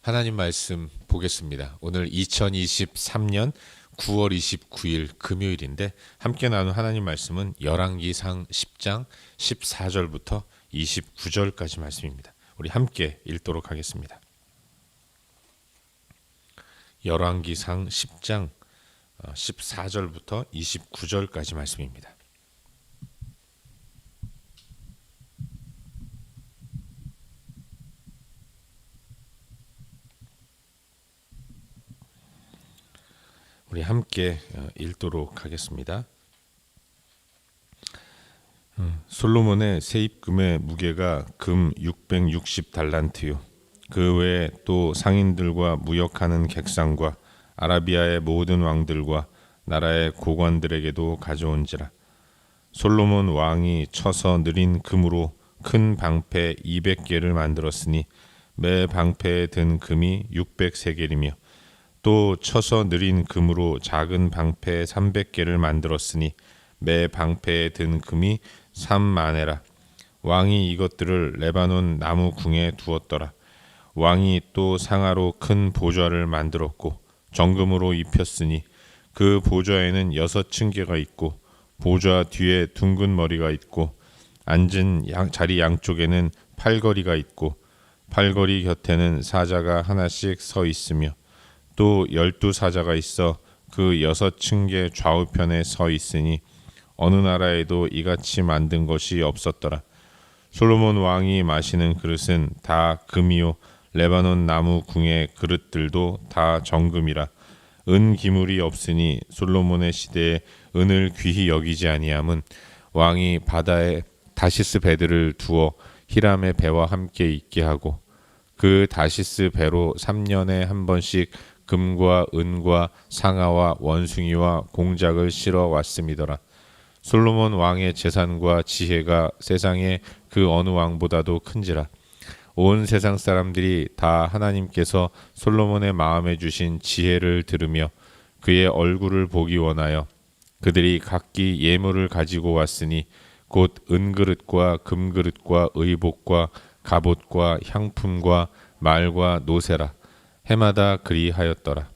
하나님 말씀 보겠습니다. 오늘 2023년 9월 29일 금요일인데 함께 나눈 하나님 말씀은 열왕기상 10장 14절부터 29절까지 말씀입니다. 우리 함께 읽도록 하겠습니다. 열왕기상 10장 14절부터 29절까지 말씀입니다. 우리 함께 읽도록 하겠습니다. 솔로몬의 세입금의 무게가 금 660달란트요. 그 외에 또 상인들과 무역하는 객상과 아라비아의 모든 왕들과 나라의 고관들에게도 가져온지라. 솔로몬 왕이 쳐서 느린 금으로 큰 방패 200개를 만들었으니 매 방패에 든 금이 600세겔이며 또 쳐서 느린 금으로 작은 방패 300개를 만들었으니 매 방패에 든 금이 3만에라. 왕이 이것들을 레바논 나무 궁에 두었더라. 왕이 또 상아로 큰 보좌를 만들었고 정금으로 입혔으니 그 보좌에는 6층계가 있고 보좌 뒤에 둥근 머리가 있고 앉은 자리 양쪽에는 팔걸이가 있고 팔걸이 곁에는 사자가 하나씩 서 있으며 또 12사자가 있어 그 6층계 좌우편에 서 있으니 어느 나라에도 이같이 만든 것이 없었더라. 솔로몬 왕이 마시는 그릇은 다 금이요 레바논 나무 궁의 그릇들도 다 정금이라. 은 기물이 없으니 솔로몬의 시대에 은을 귀히 여기지 아니함은 왕이 바다에 다시스 배들을 두어 히람의 배와 함께 있게 하고 그 다시스 배로 3년에 한 번씩 금과 은과 상아와 원숭이와 공작을 실어 왔음이더라. 솔로몬 왕의 재산과 지혜가 세상의 그 어느 왕보다도 큰지라. 온 세상 사람들이 다 하나님께서 솔로몬의 마음에 주신 지혜를 들으며 그의 얼굴을 보기 원하여 그들이 각기 예물을 가지고 왔으니 곧 은그릇과 금그릇과 의복과 갑옷과 향품과 말과 노새라. 해마다 그리하였더라.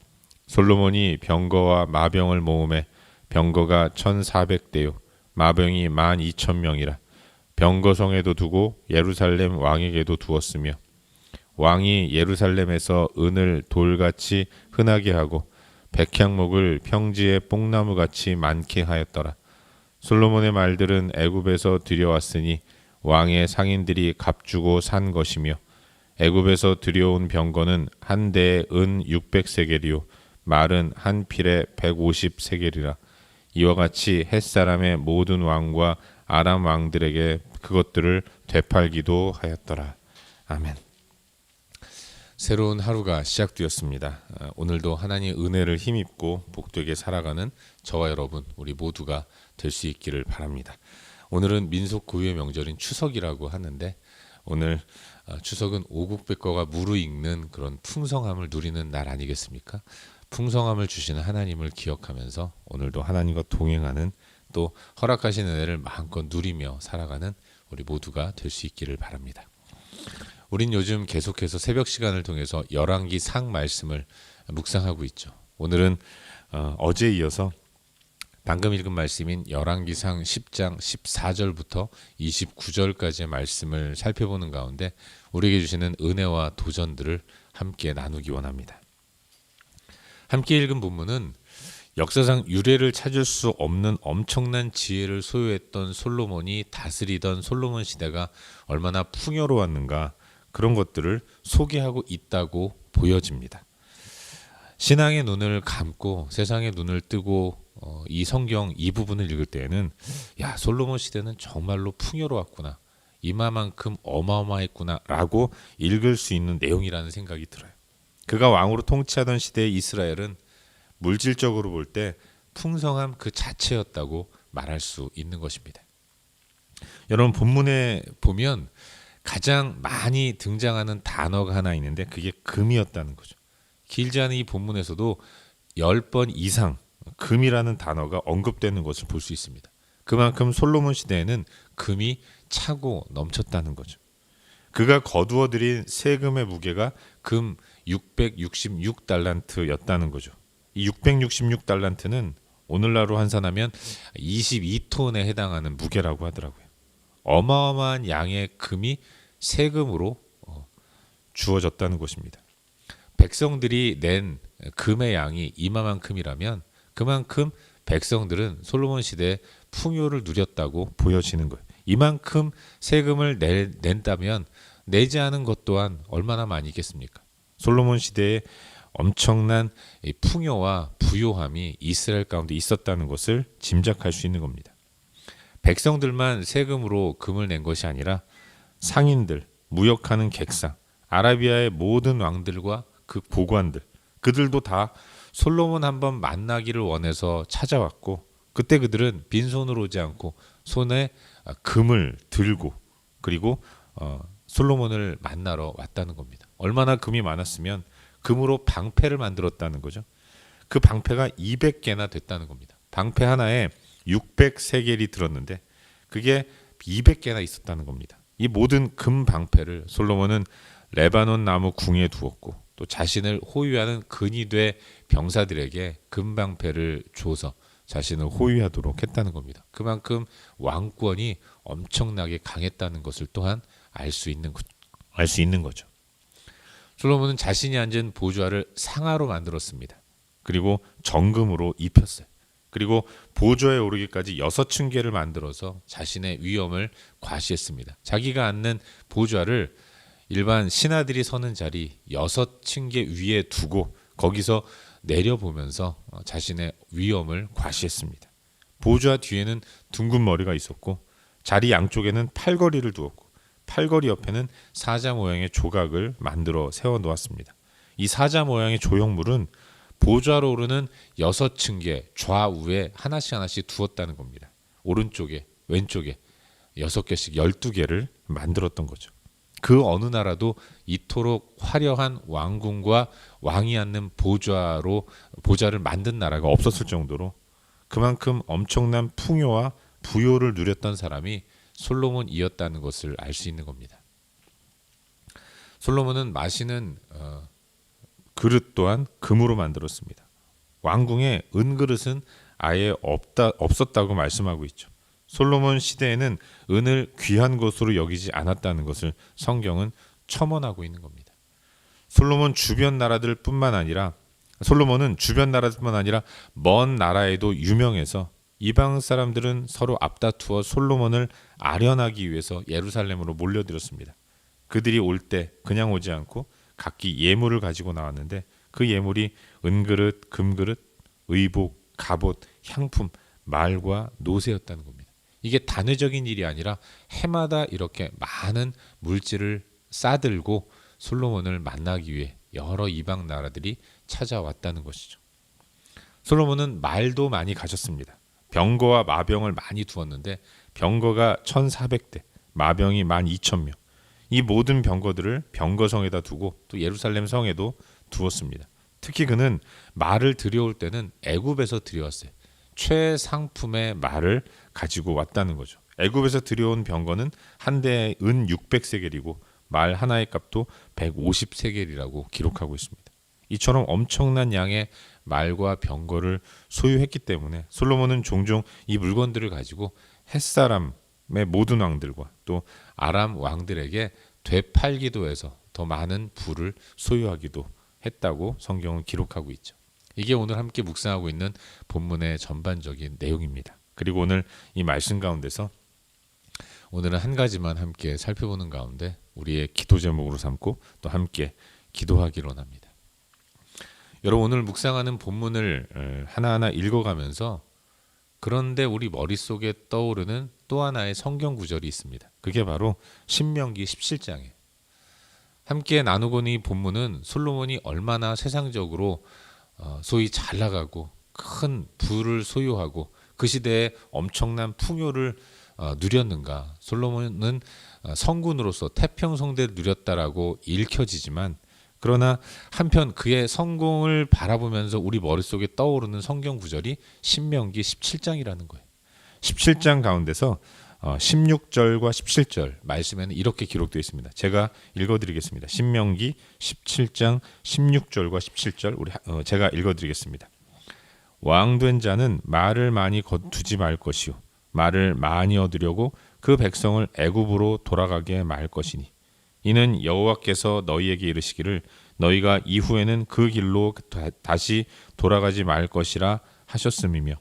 솔로몬이 병거와 마병을 모으매 병거가 1400대요 마병이 12,000명이라. 병거성에도 두고 예루살렘 왕에게도 두었으며 왕이 예루살렘에서 은을 돌같이 흔하게 하고 백향목을 평지의 뽕나무같이 많게 하였더라. 솔로몬의 말들은 애굽에서 들여왔으니 왕의 상인들이 값주고 산 것이며 애굽에서 들여온 병거는 한 대에 은 600세겔이요 말은 한 필에 150세겔이라. 이와 같이 햇사람의 모든 왕과 아람 왕들에게 그것들을 되팔기도 하였더라. 아멘. 새로운 하루가 시작되었습니다. 오늘도 하나님의 은혜를 힘입고 복되게 살아가는 저와 여러분 우리 모두가 될 수 있기를 바랍니다. 오늘은 민속 고유의 명절인 추석이라고 하는데 오늘 추석은 오국백과가 무르익는 그런 풍성함을 누리는 날 아니겠습니까? 풍성함을 주시는 하나님을 기억하면서 오늘도 하나님과 동행하는 또 허락하신 은혜를 마음껏 누리며 살아가는 우리 모두가 될 수 있기를 바랍니다. 우린 요즘 계속해서 새벽 시간을 통해서 열왕기상 말씀을 묵상하고 있죠. 오늘은 어제에 이어서 방금 읽은 말씀인 열왕기상 10장 14절부터 29절까지의 말씀을 살펴보는 가운데 우리에게 주시는 은혜와 도전들을 함께 나누기 원합니다. 함께 읽은 본문은 역사상 유례를 찾을 수 없는 엄청난 지혜를 소유했던 솔로몬이 다스리던 솔로몬 시대가 얼마나 풍요로웠는가 그런 것들을 소개하고 있다고 보여집니다. 신앙의 눈을 감고 세상의 눈을 뜨고 이 성경 이 부분을 읽을 때에는 야 솔로몬 시대는 정말로 풍요로웠구나 이마만큼 어마어마했구나 라고 읽을 수 있는 내용이라는 생각이 들어요. 그가 왕으로 통치하던 시대의 이스라엘은 물질적으로 볼 때 풍성함 그 자체였다고 말할 수 있는 것입니다. 여러분 본문에 보면 가장 많이 등장하는 단어가 하나 있는데 그게 금이었다는 거죠. 길지 않은 이 본문에서도 10번 이상 금이라는 단어가 언급되는 것을 볼 수 있습니다. 그만큼 솔로몬 시대에는 금이 차고 넘쳤다는 거죠. 그가 거두어들인 세금의 무게가 금 666달란트였다는 거죠. 이 666달란트는 오늘날로 환산하면 22톤에 해당하는 무게라고 하더라고요. 어마어마한 양의 금이 세금으로 주어졌다는 것입니다. 백성들이 낸 금의 양이 이만큼이라면 그만큼 백성들은 솔로몬 시대에 풍요를 누렸다고 보여지는 거예요. 이만큼 세금을 낸다면 내지 않은 것 또한 얼마나 많이 있겠습니까? 솔로몬 시대에 엄청난 풍요와 부요함이 이스라엘 가운데 있었다는 것을 짐작할 수 있는 겁니다. 백성들만 세금으로 금을 낸 것이 아니라 상인들, 무역하는 객상, 아라비아의 모든 왕들과 그 고관들, 그들도 다 솔로몬 한번 만나기를 원해서 찾아왔고, 그때 그들은 빈손으로 오지 않고 손에 금을 들고 그리고 솔로몬을 만나러 왔다는 겁니다. 얼마나 금이 많았으면 금으로 방패를 만들었다는 거죠. 그 방패가 200개나 됐다는 겁니다. 방패 하나에 600세겔이 들었는데 그게 200개나 있었다는 겁니다. 이 모든 금 방패를 솔로몬은 레바논 나무 궁에 두었고 또 자신을 호위하는 근위대 병사들에게 금 방패를 줘서 자신을 호위하도록 했다는 겁니다. 그만큼 왕권이 엄청나게 강했다는 것을 또한 알 수 있는 거죠. 솔로몬은 자신이 앉은 보좌를 상아로 만들었습니다. 그리고 정금으로 입혔어요. 그리고 보좌에 오르기까지 6층계를 만들어서 자신의 위엄을 과시했습니다. 자기가 앉는 보좌를 일반 신하들이 서는 자리 6층계 위에 두고 거기서 내려보면서 자신의 위엄을 과시했습니다. 보좌 뒤에는 둥근 머리가 있었고 자리 양쪽에는 팔걸이를 두었고 팔걸이 옆에는 사자 모양의 조각을 만들어 세워놓았습니다. 이 사자 모양의 조형물은 보좌로 오르는 6층계 좌우에 하나씩 두었다는 겁니다. 오른쪽에 왼쪽에 6개씩 12개를 만들었던 거죠. 그 어느 나라도 이토록 화려한 왕궁과 왕이 앉는 보좌를 만든 나라가 없었을 정도로 그만큼 엄청난 풍요와 부요를 누렸던 사람이 솔로몬이었다는 것을 알 수 있는 겁니다. 솔로몬은 마시는 그릇 또한 금으로 만들었습니다. 왕궁에 은그릇은 아예 없었다고 말씀하고 있죠. 솔로몬 시대에는 은을 귀한 것으로 여기지 않았다는 것을 성경은 첨언하고 있는 겁니다. 솔로몬은 주변 나라들뿐만 아니라 먼 나라에도 유명해서 이방 사람들은 서로 앞다투어 솔로몬을 아련하기 위해서 예루살렘으로 몰려들었습니다. 그들이 올 때 그냥 오지 않고 각기 예물을 가지고 나왔는데 그 예물이 은그릇, 금그릇, 의복, 갑옷, 향품, 말과 노새였다는 겁니다. 이게 단회적인 일이 아니라 해마다 이렇게 많은 물질을 싸들고 솔로몬을 만나기 위해 여러 이방 나라들이 찾아왔다는 것이죠. 솔로몬은 말도 많이 가졌습니다. 병거와 마병을 많이 두었는데 병거가 1,400대, 마병이 12,000명. 이 모든 병거들을 병거성에다 두고 또 예루살렘 성에도 두었습니다. 특히 그는 말을 들여올 때는 애굽에서 들여왔어요. 최상품의 말을 가지고 왔다는 거죠. 애굽에서 들여온 병거는 한 대에 은 600세겔이고 말 하나의 값도 150세겔이라고 기록하고 있습니다. 이처럼 엄청난 양의 말과 병거를 소유했기 때문에 솔로몬은 종종 이 물건들을 가지고 햇사람의 모든 왕들과 또 아람 왕들에게 되팔기도 해서 더 많은 부를 소유하기도 했다고 성경은 기록하고 있죠. 이게 오늘 함께 묵상하고 있는 본문의 전반적인 내용입니다. 그리고 오늘 이 말씀 가운데서 오늘은 한 가지만 함께 살펴보는 가운데 우리의 기도 제목으로 삼고 또 함께 기도하기로 합니다. 여러분, 오늘 묵상하는 본문을 하나하나 읽어가면서 그런데 우리 머릿속에 떠오르는 또 하나의 성경 구절이 있습니다. 그게 바로 신명기 17장이에요. 함께 나누고는 이 본문은 솔로몬이 얼마나 세상적으로 소위 잘 나가고 큰 부를 소유하고 그 시대에 엄청난 풍요를 누렸는가. 솔로몬은 성군으로서 태평성대를 누렸다라고 읽혀지지만 그러나 한편 그의 성공을 바라보면서 우리 머릿속에 떠오르는 성경 구절이 신명기 17장이라는 거예요. 17장 가운데서 16절과 17절 말씀에는 이렇게 기록되어 있습니다. 제가 읽어드리겠습니다. 신명기 17장 16절과 17절 제가 읽어드리겠습니다. 왕된 자는 말을 많이 거두지 말 것이요 말을 많이 얻으려고 그 백성을 애굽으로 돌아가게 말 것이니 이는 여호와께서 너희에게 이르시기를 너희가 이후에는 그 길로 다시 돌아가지 말 것이라 하셨음이며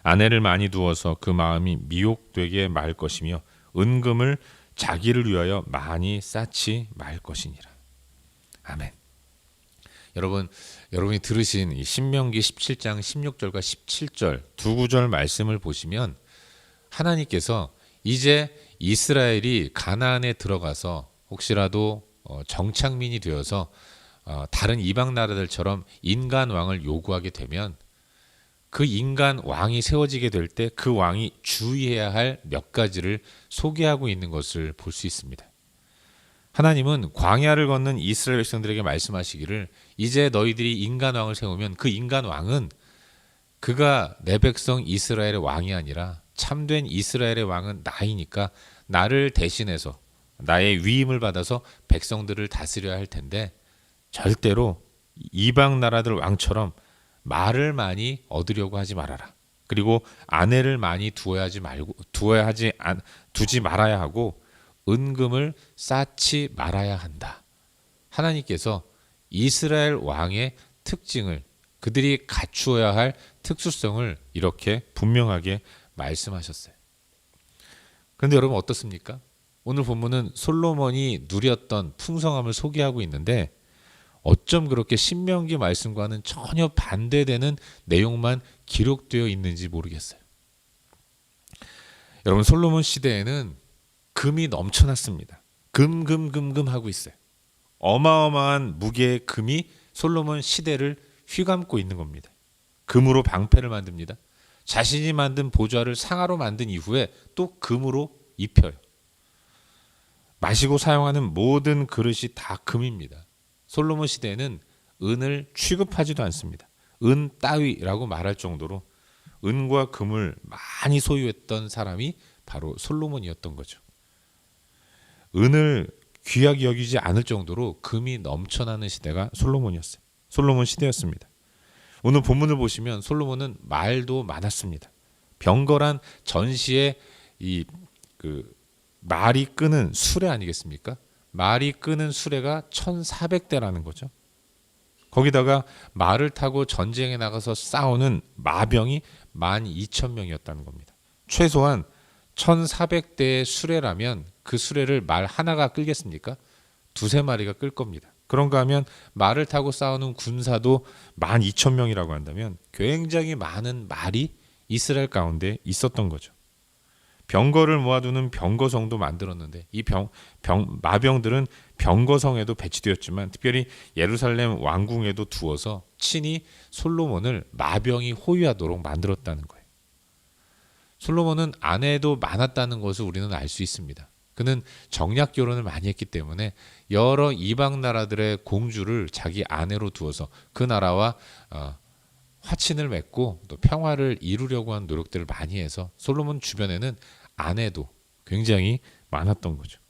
아내를 많이 두어서 그 마음이 미혹되게 말 것이며 은금을 자기를 위하여 많이 쌓지 말 것이니라. 아멘. 여러분이 들으신 이 신명기 17장 16절과 17절 두 구절 말씀을 보시면 하나님께서 이제 이스라엘이 가나안에 들어가서 혹시라도 정착민이 되어서 다른 이방 나라들처럼 인간 왕을 요구하게 되면 그 인간 왕이 세워지게 될 때 그 왕이 주의해야 할 몇 가지를 소개하고 있는 것을 볼 수 있습니다. 하나님은 광야를 걷는 이스라엘 백성들에게 말씀하시기를 이제 너희들이 인간 왕을 세우면 그 인간 왕은 그가 내 백성 이스라엘의 왕이 아니라 참된 이스라엘의 왕은 나이니까 나를 대신해서 나의 위임을 받아서 백성들을 다스려야 할 텐데 절대로 이방 나라들 왕처럼 말을 많이 얻으려고 하지 말아라. 그리고 아내를 많이 두지 말아야 하고 은금을 쌓지 말아야 한다. 하나님께서 이스라엘 왕의 특징을 그들이 갖추어야 할 특수성을 이렇게 분명하게 말씀하셨어요. 그런데 여러분 어떻습니까? 오늘 본문은 솔로몬이 누렸던 풍성함을 소개하고 있는데 어쩜 그렇게 신명기 말씀과는 전혀 반대되는 내용만 기록되어 있는지 모르겠어요. 여러분 솔로몬 시대에는 금이 넘쳐났습니다. 금 하고 있어요. 어마어마한 무게의 금이 솔로몬 시대를 휘감고 있는 겁니다. 금으로 방패를 만듭니다. 자신이 만든 보좌를 상아로 만든 이후에 또 금으로 입혀요. 마시고 사용하는 모든 그릇이 다 금입니다. 솔로몬 시대에는 은을 취급하지도 않습니다. 은 따위라고 말할 정도로 은과 금을 많이 소유했던 사람이 바로 솔로몬이었던 거죠. 은을 귀하게 여기지 않을 정도로 금이 넘쳐나는 시대가 솔로몬이었어요. 솔로몬 시대였습니다. 오늘 본문을 보시면 솔로몬은 말도 많았습니다. 병거란 전시에 말이 끄는 수레 아니겠습니까? 말이 끄는 수레가 1400대라는 거죠. 거기다가 말을 타고 전쟁에 나가서 싸우는 마병이 12,000명이었다는 겁니다. 최소한 1400대의 수레라면 그 수레를 말 하나가 끌겠습니까? 두세 마리가 끌 겁니다. 그런가 하면 말을 타고 싸우는 군사도 12,000명이라고 한다면 굉장히 많은 말이 이스라엘 가운데 있었던 거죠. 병거를 모아두는 병거성도 만들었는데 이 마병들은 병거성에도 배치되었지만 특별히 예루살렘 왕궁에도 두어서 친히 솔로몬을 마병이 호위하도록 만들었다는 거예요. 솔로몬은 아내도 많았다는 것을 우리는 알 수 있습니다. 그는 정략 결혼을 많이 했기 때문에 여러 이방 나라들의 공주를 자기 아내로 두어서 그 나라와 화친을 맺고 또 평화를 이루려고 한 노력들을 많이 해서 솔로몬 주변에는 아내도 굉장히 많았던 거죠.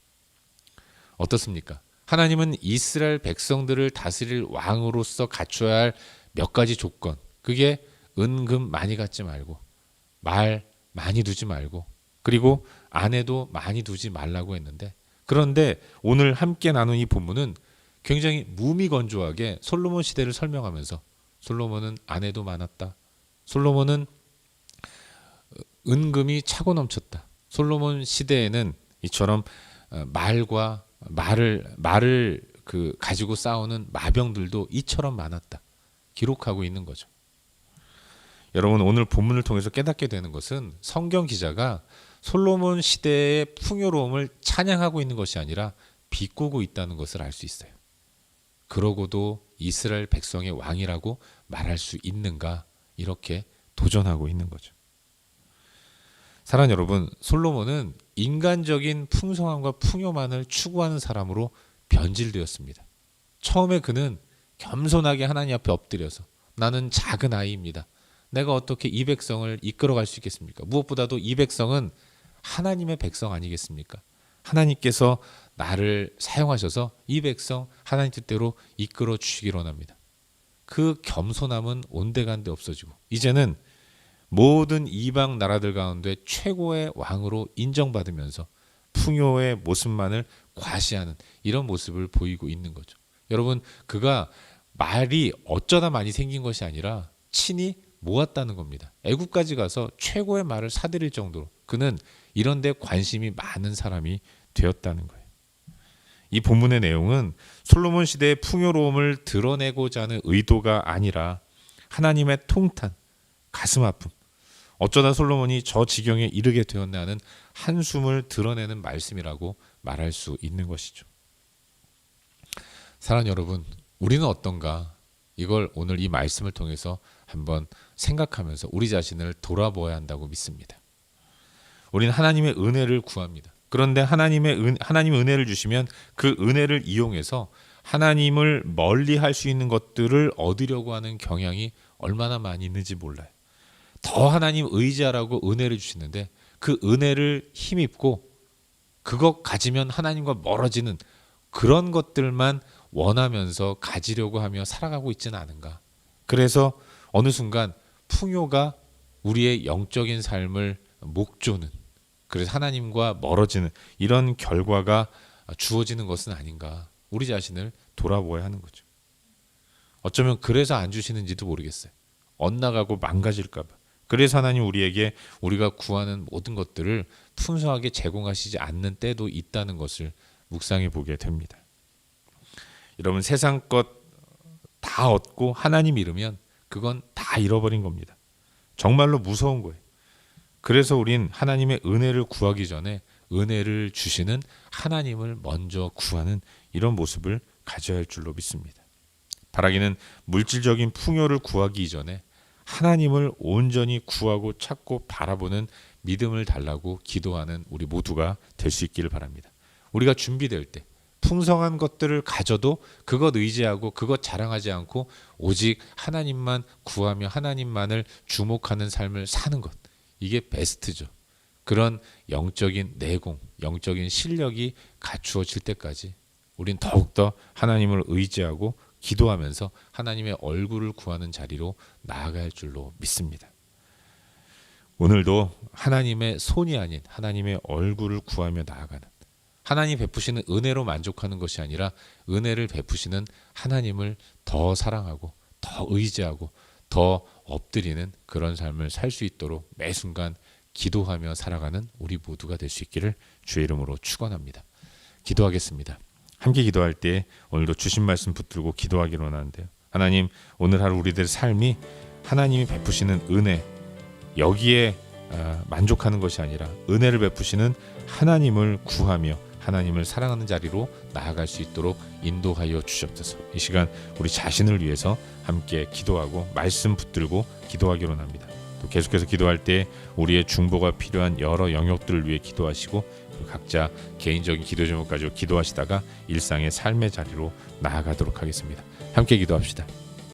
어떻습니까? 하나님은 이스라엘 백성들을 다스릴 왕으로서 갖춰야 할 몇 가지 조건, 그게 은금 많이 갖지 말고 말 많이 두지 말고 그리고 아내도 많이 두지 말라고 했는데, 그런데 오늘 함께 나눈 이 본문은 굉장히 무미건조하게 솔로몬 시대를 설명하면서 솔로몬은 아내도 많았다. 솔로몬은 은금이 차고 넘쳤다. 솔로몬 시대에는 이처럼 말을 가지고 싸우는 마병들도 이처럼 많았다. 기록하고 있는 거죠. 여러분 오늘 본문을 통해서 깨닫게 되는 것은 성경 기자가 솔로몬 시대의 풍요로움을 찬양하고 있는 것이 아니라 비꼬고 있다는 것을 알 수 있어요. 그러고도 이스라엘 백성의 왕이라고 말할 수 있는가, 이렇게 도전하고 있는 거죠. 사랑하는 여러분, 솔로몬은 인간적인 풍성함과 풍요만을 추구하는 사람으로 변질되었습니다. 처음에 그는 겸손하게 하나님 앞에 엎드려서 나는 작은 아이입니다. 내가 어떻게 이 백성을 이끌어갈 수 있겠습니까? 무엇보다도 이 백성은 하나님의 백성 아니겠습니까? 하나님께서 나를 사용하셔서 이 백성 하나님 뜻대로 이끌어 주시기를 원합니다. 그 겸손함은 온데간데 없어지고 이제는 모든 이방 나라들 가운데 최고의 왕으로 인정받으면서 풍요의 모습만을 과시하는 이런 모습을 보이고 있는 거죠. 여러분, 그가 말이 어쩌다 많이 생긴 것이 아니라 친히 모았다는 겁니다. 애국까지 가서 최고의 말을 사들일 정도로 그는 이런 데 관심이 많은 사람이 되었다는 거예요. 이 본문의 내용은 솔로몬 시대의 풍요로움을 드러내고자 하는 의도가 아니라 하나님의 통탄, 가슴 아픔, 어쩌다 솔로몬이 저 지경에 이르게 되었나 하는 한숨을 드러내는 말씀이라고 말할 수 있는 것이죠. 사랑하는 여러분, 우리는 어떤가? 이걸 오늘 이 말씀을 통해서 한번 생각하면서 우리 자신을 돌아보아야 한다고 믿습니다. 우리는 하나님의 은혜를 구합니다. 그런데 하나님이 은혜를 주시면 그 은혜를 이용해서 하나님을 멀리할 수 있는 것들을 얻으려고 하는 경향이 얼마나 많이 있는지 몰라요. 더 하나님 의지하라고 은혜를 주시는데 그 은혜를 힘입고 그것 가지면 하나님과 멀어지는 그런 것들만 원하면서 가지려고 하며 살아가고 있지는 않은가. 그래서 어느 순간 풍요가 우리의 영적인 삶을 목조는, 그래서 하나님과 멀어지는 이런 결과가 주어지는 것은 아닌가. 우리 자신을 돌아보아야 하는 거죠. 어쩌면 그래서 안 주시는지도 모르겠어요. 엇나가고 망가질까 봐. 그래서 하나님 우리에게 우리가 구하는 모든 것들을 풍성하게 제공하시지 않는 때도 있다는 것을 묵상해 보게 됩니다. 여러분, 세상 것 다 얻고 하나님 잃으면 그건 다 잃어버린 겁니다. 정말로 무서운 거예요. 그래서 우린 하나님의 은혜를 구하기 전에 은혜를 주시는 하나님을 먼저 구하는 이런 모습을 가져야 할 줄로 믿습니다. 바라기는 물질적인 풍요를 구하기 이전에 하나님을 온전히 구하고 찾고 바라보는 믿음을 달라고 기도하는 우리 모두가 될 수 있기를 바랍니다. 우리가 준비될 때 풍성한 것들을 가져도 그것 의지하고 그것 자랑하지 않고 오직 하나님만 구하며 하나님만을 주목하는 삶을 사는 것, 이게 베스트죠. 그런 영적인 내공, 영적인 실력이 갖추어질 때까지 우린 더욱더 하나님을 의지하고 기도하면서 하나님의 얼굴을 구하는 자리로 나아갈 줄로 믿습니다. 오늘도 하나님의 손이 아닌 하나님의 얼굴을 구하며 나아가는, 하나님 베푸시는 은혜로 만족하는 것이 아니라 은혜를 베푸시는 하나님을 더 사랑하고 더 의지하고 더 엎드리는 그런 삶을 살 수 있도록 매 순간 기도하며 살아가는 우리 모두가 될 수 있기를 주의 이름으로 축원합니다. 기도하겠습니다. 함께 기도할 때 오늘도 주신 말씀 붙들고 기도하기로 하는데요. 하나님, 오늘 하루 우리들의 삶이 하나님이 베푸시는 은혜, 여기에 만족하는 것이 아니라 은혜를 베푸시는 하나님을 구하며 하나님을 사랑하는 자리로 나아갈 수 있도록 인도하여 주시옵소서. 이 시간 우리 자신을 위해서 함께 기도하고 말씀 붙들고 기도하기로 합니다. 또 계속해서 기도할 때 우리의 중보가 필요한 여러 영역들을 위해 기도하시고 각자 개인적인 기도 제목 가지고 기도하시다가 일상의 삶의 자리로 나아가도록 하겠습니다. 함께 기도합시다.